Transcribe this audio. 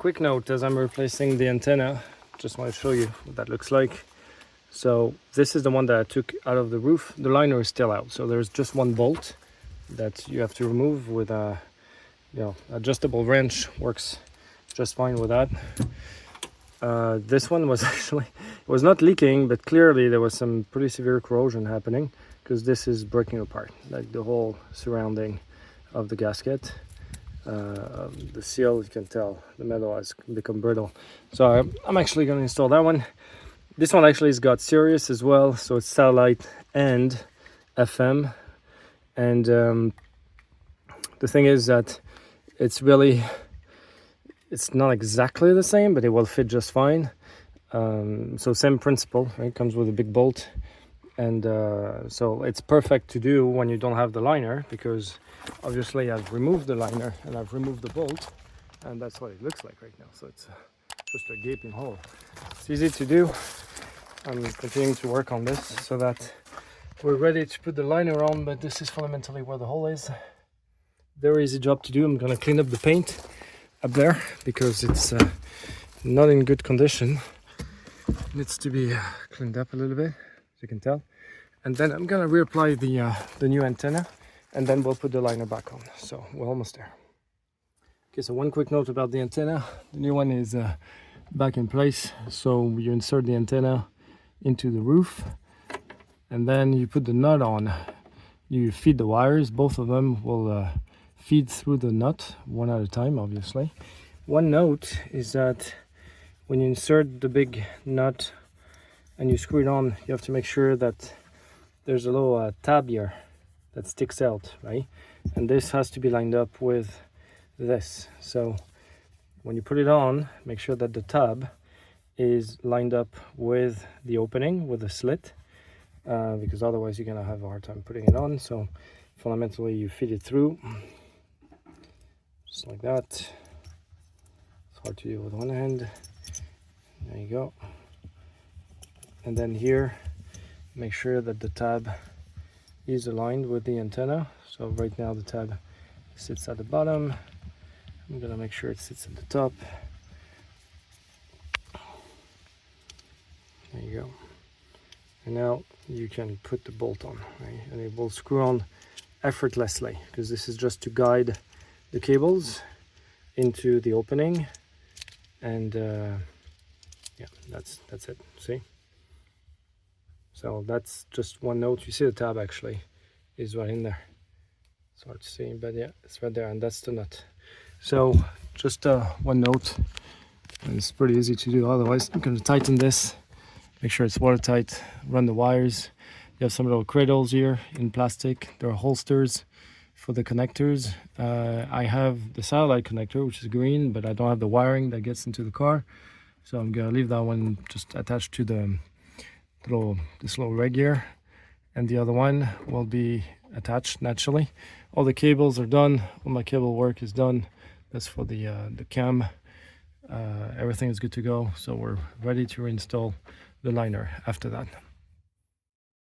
quick note as I'm replacing the antenna, just want to show you what that looks like. So this is the one that I took out of the roof. The liner is still out, so there's just one bolt that you have to remove with a adjustable wrench. Works just fine with that. This one was actually, it was not leaking, but clearly there was some pretty severe corrosion happening because this is breaking apart, like the whole surrounding of the gasket. The seal, you can tell the metal has become brittle. So I'm actually going to install that one. This one actually has got Sirius as well, so it's satellite and FM. And the thing is that it's not exactly the same, but it will fit just fine. So same principle, right? It comes with a big bolt. And so it's perfect to do when you don't have the liner, because obviously I've removed the liner and I've removed the bolt, and that's what it looks like right now. So it's just a gaping hole. It's easy to do. I'm continuing to work on this so that we're ready to put the liner on, but this is fundamentally where the hole is. Very easy job to do. I'm gonna clean up the paint up there because it's not in good condition. It needs to be cleaned up a little bit, as you can tell. And then I'm gonna reapply the new antenna, and then we'll put the liner back on. So we're almost there. Okay, so one quick note about the antenna. The new one is back in place. So you insert the antenna into the roof, and then you put the nut on. You feed the wires. Both of them will feed through the nut, one at a time, obviously. One note is that when you insert the big nut and you screw it on, you have to make sure that there's a little tab here that sticks out, right? And this has to be lined up with this. So when you put it on, make sure that the tab is lined up with the opening, with the slit, because otherwise you're gonna have a hard time putting it on. So fundamentally you feed it through, just like that. It's hard to do with one hand. There you go. And then here, make sure that the tab is aligned with the antenna. So right now the tab sits at the bottom. I'm gonna make sure it sits at the top. There you go. And now you can put the bolt on, right? And it will screw on effortlessly, because this is just to guide the cables into the opening. And yeah, that's it. See? So that's just one note. You see the tab actually is right in there. It's hard to see, but yeah, it's right there, and that's the nut. So just one note, and it's pretty easy to do. Otherwise, I'm going to tighten this, make sure it's watertight, run the wires. You have some little cradles here in plastic. There are holsters for the connectors. I have the satellite connector, which is green, but I don't have the wiring that gets into the car. So I'm going to leave that one just attached to this little reg here, and the other one will be attached naturally. All the cables are done. All my cable work is done. That's for the cam. Everything is good to go, so we're ready to reinstall the liner after that.